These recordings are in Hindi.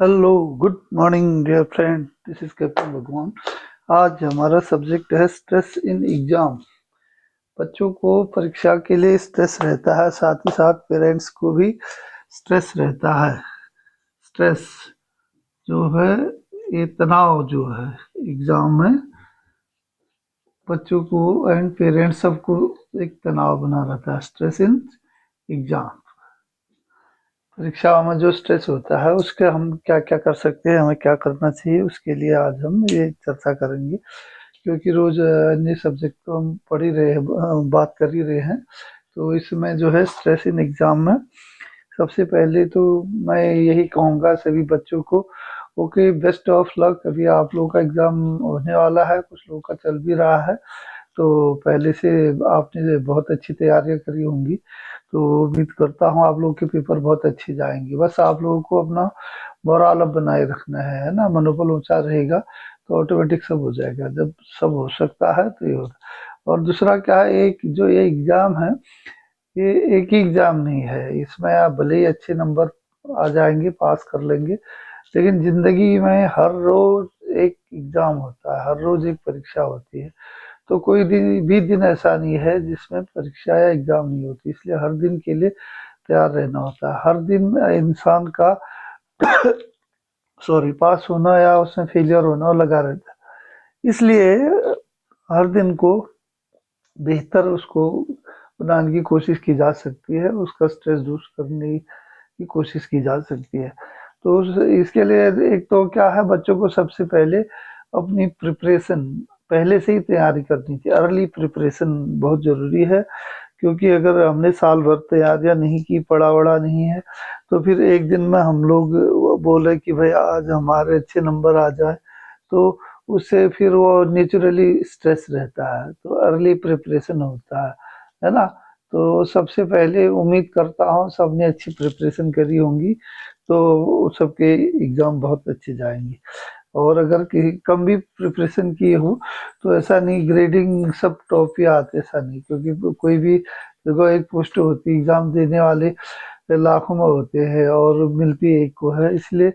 Hello, good morning dear friend, this is captain Bhagwan. आज हमारा सब्जेक्ट है स्ट्रेस इन एग्जाम। बच्चों को परीक्षा के लिए स्ट्रेस रहता है, साथ ही साथ पेरेंट्स को भी स्ट्रेस रहता है। स्ट्रेस जो है, ये तनाव जो है एग्जाम में बच्चों को एंड पेरेंट्स सबको एक तनाव बना रहता है। स्ट्रेस इन एग्जाम, परीक्षा में जो स्ट्रेस होता है उसके हम क्या क्या कर सकते हैं, हमें क्या करना चाहिए, उसके लिए आज हम ये चर्चा करेंगे। क्योंकि रोज अन्य सब्जेक्ट तो हम पढ़ ही रहे हैं, बात कर ही रहे हैं। तो इसमें जो है स्ट्रेस इन एग्जाम में सबसे पहले तो मैं यही कहूँगा सभी बच्चों को, ओके, बेस्ट ऑफ लक। अभी आप लोगों का एग्जाम होने वाला है, कुछ लोगों का चल भी रहा है। तो पहले से आपने बहुत अच्छी तैयारियां करी होंगी, तो उम्मीद करता हूँ आप लोगों के पेपर बहुत अच्छे जाएंगे। बस आप लोगों को अपना मोरल अप बनाए रखना है ना, मनोबल ऊंचा रहेगा तो ऑटोमेटिक सब हो जाएगा। जब सब हो सकता है तो ये होता है। और दूसरा क्या है, एक जो ये एग्जाम है, ये एक ही एग्जाम नहीं है। इसमें आप भले ही अच्छे नंबर आ जाएंगे, पास कर लेंगे, लेकिन जिंदगी में हर रोज एक एग्जाम होता है, हर रोज एक परीक्षा होती है। तो कोई दिन भी दिन ऐसा नहीं है जिसमें परीक्षा या एग्जाम नहीं होती, इसलिए हर दिन के लिए तैयार रहना होता है। हर दिन इंसान का सॉरी पास होना या उसमें फेलियर होना लगा रहता है। इसलिए हर दिन को बेहतर उसको बनाने की कोशिश की जा सकती है, उसका स्ट्रेस दूर करने की कोशिश की जा सकती है। तो इसके लिए एक तो क्या है, बच्चों को सबसे पहले अपनी प्रिपरेशन पहले से ही तैयारी करनी चाहिए। अर्ली प्रिपरेशन बहुत जरूरी है, क्योंकि अगर हमने साल भर तैयारियां नहीं की, पढ़ा वढ़ा नहीं है, तो फिर एक दिन में हम लोग बोले कि भाई आज हमारे अच्छे नंबर आ जाए, तो उससे फिर वो नेचुरली स्ट्रेस रहता है। तो अर्ली प्रिपरेशन होता है ना। तो सबसे पहले उम्मीद करता हूँ सबने अच्छी प्रिपरेशन करी होंगी, तो सबके एग्जाम बहुत अच्छे जाएंगे। और अगर कम भी प्रिपरेशन किए हो तो ऐसा नहीं ग्रेडिंग सब टॉप ही आते, ऐसा नहीं। क्योंकि कोई भी देखो, एक पोस्ट होती है, एग्जाम देने वाले लाखों में होते हैं और मिलती एक को है। इसलिए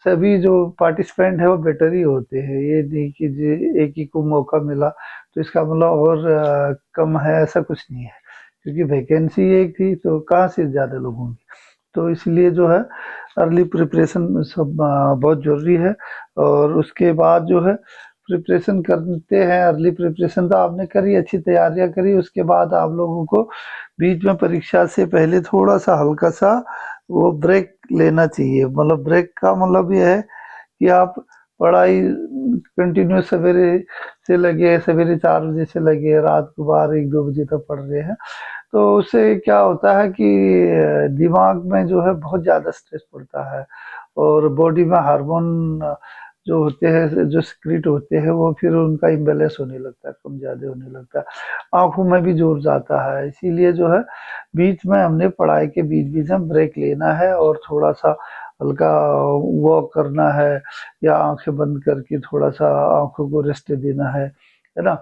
सभी जो पार्टिसिपेंट है वो बेटर ही होते हैं। ये नहीं कि एक ही को मौका मिला तो इसका मतलब और कम है, ऐसा कुछ नहीं है। क्योंकि वैकेंसी एक थी तो कहाँ से ज्यादा लोग होंगे। तो इसलिए जो है अर्ली प्रिपरेशन सब बहुत जरूरी है। और उसके बाद जो है प्रिपरेशन करते हैं, अर्ली प्रिपरेशन तो आपने करी, अच्छी तैयारियां करी, उसके बाद आप लोगों को बीच में परीक्षा से पहले थोड़ा सा हल्का सा वो ब्रेक लेना चाहिए। मतलब ब्रेक का मतलब ये है कि आप पढ़ाई कंटिन्यू सवेरे से लगे, सवेरे 4 बजे से लगे रात को 12 1 2 बजे तक पढ़ रहे हैं, तो उससे क्या होता है कि दिमाग में जो है बहुत ज़्यादा स्ट्रेस पड़ता है। और बॉडी में हार्मोन जो होते हैं, जो सिक्रीट होते हैं, वो फिर उनका इम्बेलेंस होने लगता है, कम ज़्यादा होने लगता है। आंखों में भी जोर जाता है। इसीलिए जो है बीच में हमने पढ़ाई के बीच बीच में ब्रेक लेना है और थोड़ा सा हल्का वॉक करना है, या आंखें बंद करके थोड़ा सा आंखों को रेस्ट देना है ना।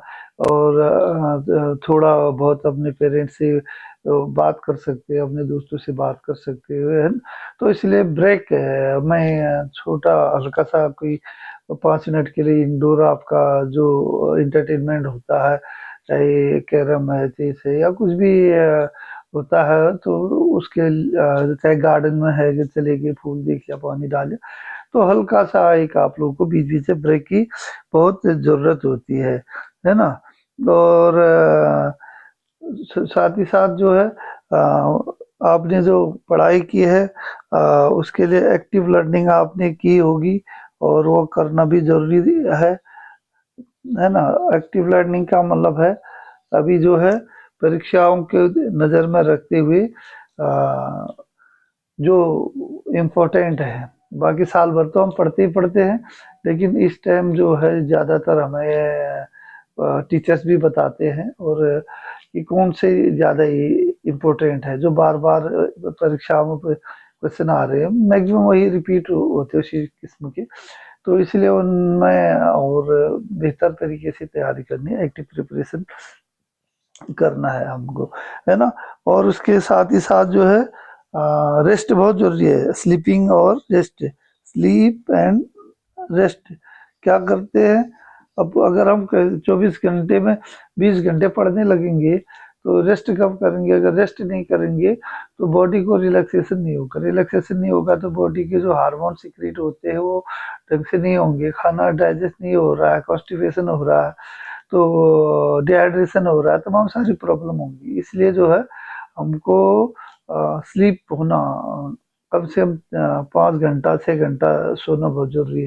और थोड़ा बहुत अपने पेरेंट्स से बात कर सकते हैं, अपने दोस्तों से बात कर सकते हैं, है ना। तो इसलिए ब्रेक है, मैं छोटा हल्का सा कोई 5 मिनट के लिए इंडोर आपका जो इंटरटेनमेंट होता है, चाहे कैरम है, चेस है, या कुछ भी होता है, तो उसके चाहे गार्डन में है कि चले गए, फूल देख लिया, पानी डाले, तो हल्का सा एक आप लोगों को बीच बीच से ब्रेक की बहुत जरूरत होती है ना। और साथ ही साथ जो है आपने जो पढ़ाई की है उसके लिए एक्टिव लर्निंग आपने की होगी, और वो करना भी जरूरी है ना। एक्टिव लर्निंग का मतलब है अभी जो है परीक्षाओं के नज़र में रखते हुए जो इम्पोर्टेंट है, बाकी साल भर तो हम पढ़ते ही पढ़ते हैं, लेकिन इस टाइम जो है ज़्यादातर हमें टीचर्स भी बताते हैं और कि कौन से ज़्यादा इम्पोर्टेंट है, जो बार बार परीक्षाओं में क्वेश्चन आ रहे हैं, मैक्सिमम वही रिपीट होते हैं उसी किस्म के। तो इसलिए उनमें और बेहतर तरीके से तैयारी करनी है, एक्टिव प्रिपरेशन करना है हमको, है ना। और उसके साथ ही साथ जो है रेस्ट बहुत जरूरी है, स्लीपिंग और रेस्ट। Sleep and rest. क्या करते हैं, अब अगर हम 24 घंटे में 20 घंटे पढ़ने लगेंगे तो रेस्ट कब करेंगे? अगर रेस्ट नहीं करेंगे तो बॉडी को रिलैक्सेशन नहीं होगा, रिलैक्सेशन नहीं होगा तो बॉडी के जो हार्मोन सिक्रीट होते हैं वो ढंग से नहीं होंगे, खाना डाइजेस्ट नहीं हो रहा है, कॉन्स्टिपेशन हो रहा है, तो डिहाइड्रेशन हो रहा है, तमाम सारी प्रॉब्लम होंगी। इसलिए जो है हमको स्लीप होना कम से कम 5 घंटा 6 घंटा सोना बहुत जरूरी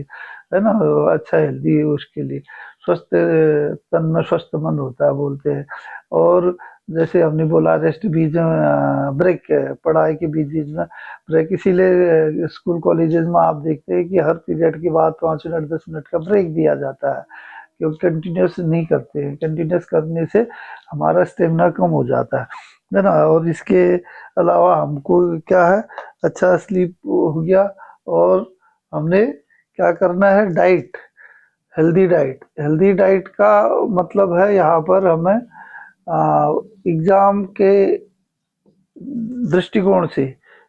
है ना। अच्छा हेल्दी है उसके लिए, स्वस्थ तन में स्वस्थ मन होता है बोलते हैं। और जैसे हमने बोला रेस्ट बीच में ब्रेक, पढ़ाई के बीच बीच में ब्रेक, इसीलिए स्कूल कॉलेजेस में आप देखते हैं कि हर पीरियड के बाद 5 मिनट 10 मिनट का ब्रेक दिया जाता है, क्योंकि कंटिन्यूस नहीं करते हैं, कंटिन्यूस करने से हमारा स्टेमिना कम हो जाता है ना। और इसके अलावा हमको क्या है, अच्छा स्लीप हो गया, और हमने क्या करना है, diet, healthy diet. Healthy diet का मतलब है यहाँ पर हमें एग्जाम के दृष्टिकोण से,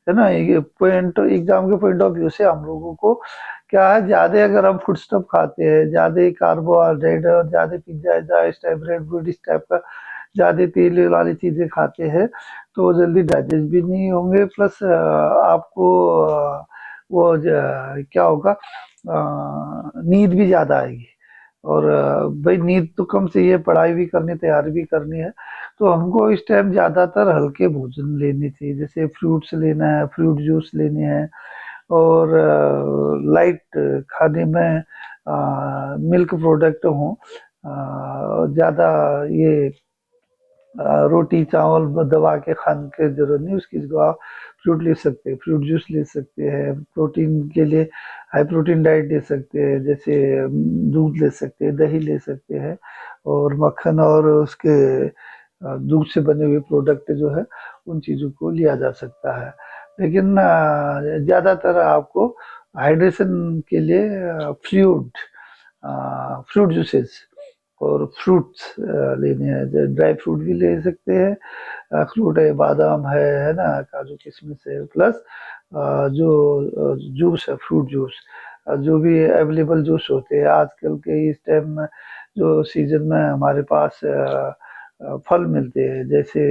है ना, ये पॉइंट एग्जाम के पॉइंट ऑफ व्यू से हम लोगों को क्या है, ज्यादा अगर हम फूड स्टफ खाते हैं, ज्यादा कार्बोहाइड्रेट और ज्यादा पिज्जा इस टाइप, रेड फूड इस टाइप का ज्यादा तेल वाली चीजें खाते हैं तो जल्दी डाइजेस्ट भी नहीं होंगे, प्लस आपको वो क्या होगा, नींद भी ज्यादा आएगी। और भाई नींद तो कम चाहिए, पढ़ाई भी करनी, तैयारी भी करनी है, तो हमको इस टाइम ज्यादातर हल्के भोजन लेने चाहिए, जैसे फ्रूट्स लेना है, फ्रूट जूस लेने हैं, और लाइट खाने में मिल्क प्रोडक्ट हों, ज़्यादा ये रोटी चावल दबा के खाने की जरूरत नहीं, उसकी जगह आप फ्रूट ले सकते हैं, फ्रूट जूस ले सकते हैं, प्रोटीन के लिए हाई प्रोटीन डाइट ले सकते हैं, जैसे दूध ले सकते हैं, दही ले सकते हैं, और मक्खन और उसके दूध से बने हुए प्रोडक्ट जो है उन चीज़ों को लिया जा सकता है। लेकिन ज़्यादातर आपको हाइड्रेशन के लिए फ्लूइड, फ्रूट जूसेस और फ्रूट्स लेने हैं, ड्राई फ्रूट भी ले सकते हैं, अखरोट है, बादाम है ना, काजू किशमिश है, प्लस जो जूस है, फ्रूट जूस, जो भी अवेलेबल जूस होते हैं आजकल के इस टाइम में, जो सीजन में हमारे पास फल मिलते हैं, जैसे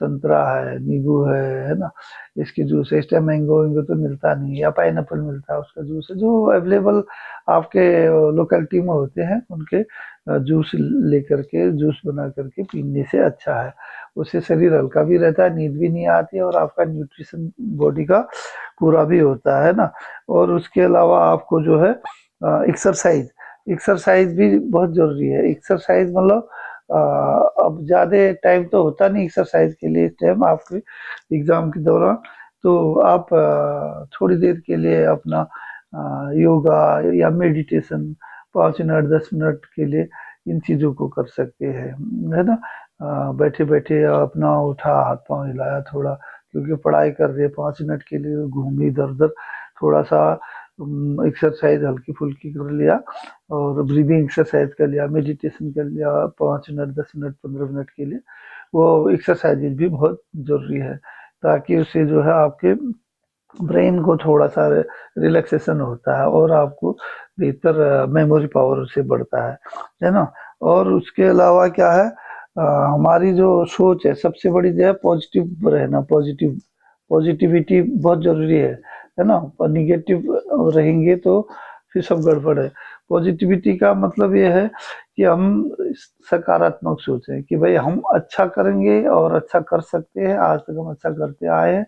संतरा है, नींबू है ना, इसकी जूस है। इस टाइम मैंगो वैंगो तो मिलता नहीं है, या पाइनएप्पल मिलता है, उसका जूस है, जो अवेलेबल आपके लोकेलिटी में होते हैं उनके जूस लेकर के, जूस बना करके पीने से अच्छा है। उससे शरीर हल्का भी रहता है, नींद भी नहीं आती है, और आपका न्यूट्रिशन बॉडी का पूरा भी होता है ना। और उसके अलावा आपको जो है एक्सरसाइज, एक्सरसाइज भी बहुत जरूरी है। एक्सरसाइज मतलब अब ज़्यादा टाइम तो होता नहीं एक्सरसाइज के लिए इस टाइम आपके एग्ज़ाम के दौरान, तो आप थोड़ी देर के लिए अपना योगा या मेडिटेशन 5 मिनट 10 मिनट के लिए इन चीज़ों को कर सकते हैं, है ना। बैठे बैठे अपना उठा, हाथ पांव हिलाया थोड़ा, क्योंकि पढ़ाई कर रहे 5 मिनट के लिए घूमी इधर उधर, थोड़ा सा एक्सरसाइज हल्की फुल्की कर लिया, और ब्रीदिंग एक्सरसाइज कर लिया, मेडिटेशन कर लिया 5 मिनट 10 मिनट 15 मिनट के लिए, वो एक्सरसाइज भी बहुत जरूरी है, ताकि उससे जो है आपके ब्रेन को थोड़ा सा रिलैक्सेशन होता है, और आपको बेहतर मेमोरी पावर से बढ़ता है ना। और उसके अलावा क्या है, हमारी जो सोच है, सबसे बड़ी जो है पॉजिटिव रहना, पॉजिटिविटी बहुत जरूरी है ना। और निगेटिव रहेंगे तो फिर सब गड़बड़ है। पॉजिटिविटी का मतलब ये है कि हम सकारात्मक सोचें कि भाई हम अच्छा करेंगे और अच्छा कर सकते हैं, आज तक हम अच्छा करते आए हैं।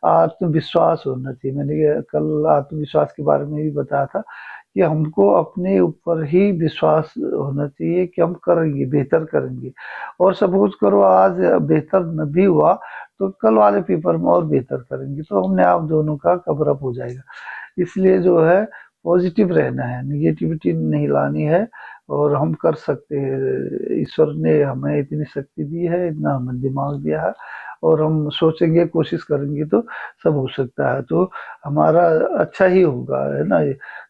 आत्मविश्वास होना चाहिए, मैंने कल आत्मविश्वास के बारे में भी बताया था कि हमको अपने ऊपर ही विश्वास होना चाहिए कि हम करेंगे, बेहतर करेंगे। और सपोज करो आज बेहतर न भी हुआ तो कल वाले पेपर में और बेहतर करेंगे, तो हमने आप दोनों का कवर अप हो जाएगा। इसलिए जो है पॉजिटिव रहना है, निगेटिविटी नहीं लानी है, और हम कर सकते हैं। ईश्वर ने हमें इतनी शक्ति दी है, इतना हमें दिमाग दिया है, और हम सोचेंगे, कोशिश करेंगे तो सब हो सकता है, तो हमारा अच्छा ही होगा, है ना।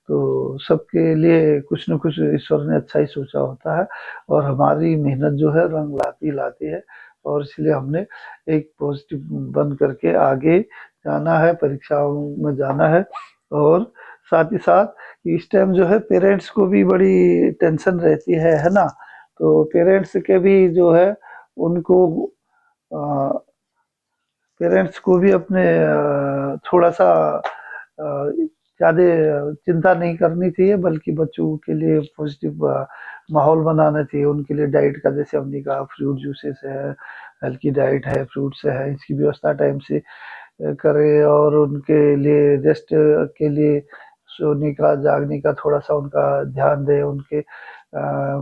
तो सबके लिए कुछ न कुछ ईश्वर ने अच्छा ही सोचा होता है, और हमारी मेहनत जो है रंग लाती है, और इसलिए हमने एक पॉजिटिव बन करके आगे जाना है, परीक्षाओं में जाना है, और साथ ही साथ इस टाइम जो है पेरेंट्स को भी बड़ी टेंशन रहती है ना। तो पेरेंट्स के भी जो है उनको पेरेंट्स को भी अपने थोड़ा सा ज़्यादा चिंता नहीं करनी चाहिए, बल्कि बच्चों के लिए पॉजिटिव माहौल बनाना चाहिए। उनके लिए डाइट का, जैसे हमने कहा, फ्रूट जूसेस है, हल्की डाइट है, फ्रूट्स है, इसकी व्यवस्था टाइम से करें। और उनके लिए रेस्ट के लिए सोने का, जागने का थोड़ा सा उनका ध्यान दें। उनके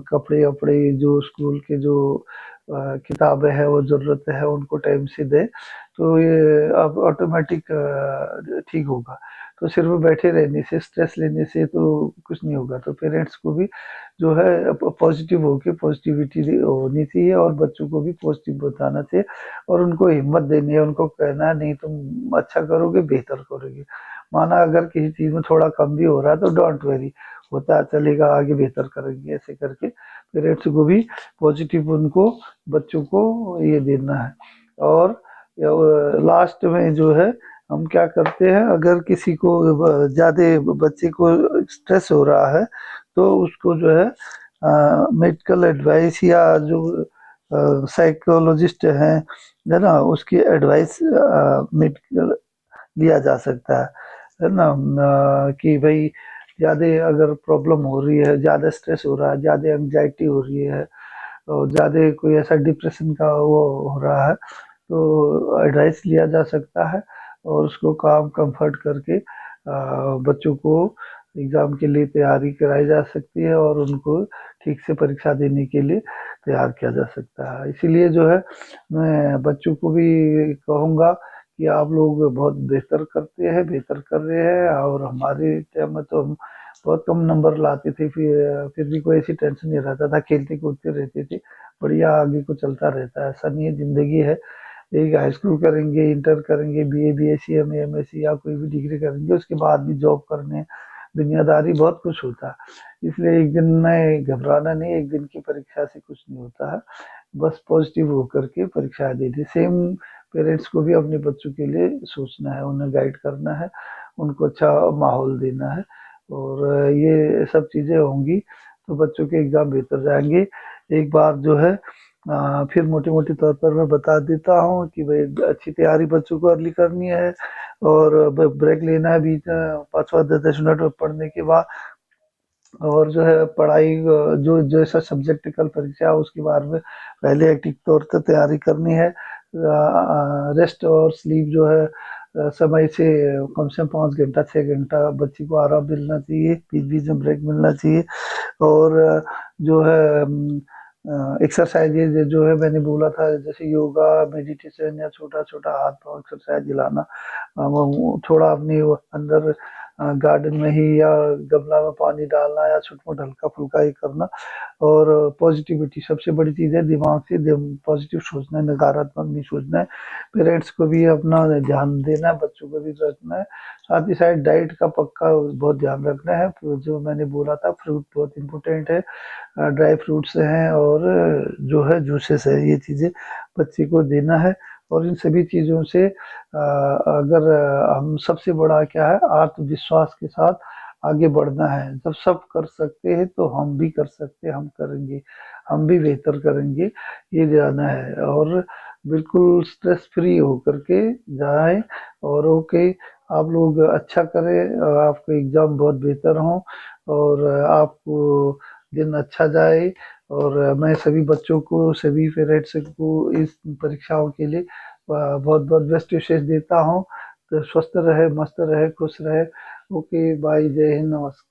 कपड़े वपड़े, जो स्कूल के जो किताबें हैं, वो ज़रूरत है उनको टाइम से दें, तो ये अब ऑटोमेटिक ठीक होगा। तो सिर्फ बैठे रहने से, स्ट्रेस लेने से तो कुछ नहीं होगा। तो पेरेंट्स को भी जो है पॉजिटिव होके पॉजिटिविटी होनी चाहिए, और बच्चों को भी पॉजिटिव बताना चाहिए, और उनको हिम्मत देनी है। उनको कहना है नहीं, तुम अच्छा करोगे, बेहतर करोगे। माना अगर किसी चीज़ में थोड़ा कम भी हो रहा है तो डोंट वरी, होता चलेगा, आगे बेहतर करेंगे। ऐसे करके पेरेंट्स को भी पॉजिटिव उनको, बच्चों को ये देना है। और लास्ट में जो है हम क्या करते हैं, अगर किसी को ज़्यादा बच्चे को स्ट्रेस हो रहा है तो उसको जो है मेडिकल एडवाइस, या जो साइकोलॉजिस्ट हैं है ना, उसकी एडवाइस मेडिकल लिया जा सकता है ना। कि भाई ज़्यादा अगर प्रॉब्लम हो रही है, ज़्यादा स्ट्रेस हो रहा है, ज़्यादा एंग्जाइटी हो रही है, और ज़्यादा कोई ऐसा डिप्रेशन का वो हो रहा है, तो एडवाइस लिया जा सकता है, और उसको काम कंफर्ट करके बच्चों को एग्ज़ाम के लिए तैयारी कराई जा सकती है, और उनको ठीक से परीक्षा देने के लिए तैयार किया जा सकता है। इसीलिए जो है मैं बच्चों को भी कहूँगा कि आप लोग बहुत बेहतर करते हैं, बेहतर कर रहे हैं। और हमारे टाइम में तो हम बहुत कम नंबर लाते थे, फिर भी कोई ऐसी टेंशन नहीं रहता था, खेलते कूदते रहते थे, बढ़िया आगे को चलता रहता है। ऐसा नहीं है, ज़िंदगी है, एक हाई स्कूल करेंगे, इंटर करेंगे, बीए, बीएससी, एमए, एमएससी, या कोई भी डिग्री करेंगे, उसके बाद भी जॉब करने, दुनियादारी बहुत कुछ होता है। इसलिए एक दिन में घबराना नहीं, एक दिन की परीक्षा से कुछ नहीं होता है। बस पॉजिटिव होकर के परीक्षा दे दी। सेम पेरेंट्स को भी अपने बच्चों के लिए सोचना है, उन्हें गाइड करना है, उनको अच्छा माहौल देना है, और ये सब चीज़ें होंगी तो बच्चों के एग्ज़ाम बेहतर जाएंगे। एक बार जो है फिर मोटे मोटे तौर पर मैं बता देता हूँ कि भाई अच्छी तैयारी बच्चों को अर्ली करनी है, और ब्रेक लेना है बीच में 5-10 मिनट पढ़ने के बाद। और जो है पढ़ाई जो जैसा सब्जेक्ट कल परीक्षा है उसके बारे में पहले एक्टिव तौर पर तैयारी करनी है। रेस्ट और स्लीप जो है समय से कम 5 घंटा 6 घंटा बच्चे को आराम मिलना चाहिए, बीच बीच में ब्रेक मिलना चाहिए। और जो है एक्सरसाइज जो है मैंने बोला था, जैसे योगा, मेडिटेशन, या छोटा छोटा हाथ पाँव एक्सरसाइज दिलाना, वो थोड़ा अपने वो अंदर गार्डन में ही, या गमला में पानी डालना, या छोटा मोटा हल्का फुल्का ही करना। और पॉजिटिविटी सबसे बड़ी चीज़ है, दिमाग से पॉजिटिव सोचना है, नकारात्मक नहीं सोचना है। पेरेंट्स को भी अपना ध्यान देना है, बच्चों को भी रखना है। साथ ही साथ डाइट का पक्का बहुत ध्यान रखना है। जो मैंने बोला था, फ्रूट बहुत इंपॉर्टेंट है, ड्राई फ्रूट्स हैं, और जो है जूसेस है, ये चीज़ें बच्चे को देना है। और इन सभी चीज़ों से अगर हम, सबसे बड़ा क्या है, आत्मविश्वास के साथ आगे बढ़ना है। जब सब कर सकते हैं तो हम भी कर सकते हैं, हम करेंगे, हम भी बेहतर करेंगे, ये जाना है। और बिल्कुल स्ट्रेस फ्री होकर के जाएं, और ओके, आप लोग अच्छा करें, आपका एग्ज़ाम बहुत बेहतर हो, और आपको दिन अच्छा जाए। और मैं सभी बच्चों को, सभी पेरेंट्स को इस परीक्षाओं के लिए बहुत बहुत बेस्ट विशेष देता हूँ। तो स्वस्थ रहे, मस्त रहे, खुश रहे। ओके, बाय, जय हिंद, नमस्कार।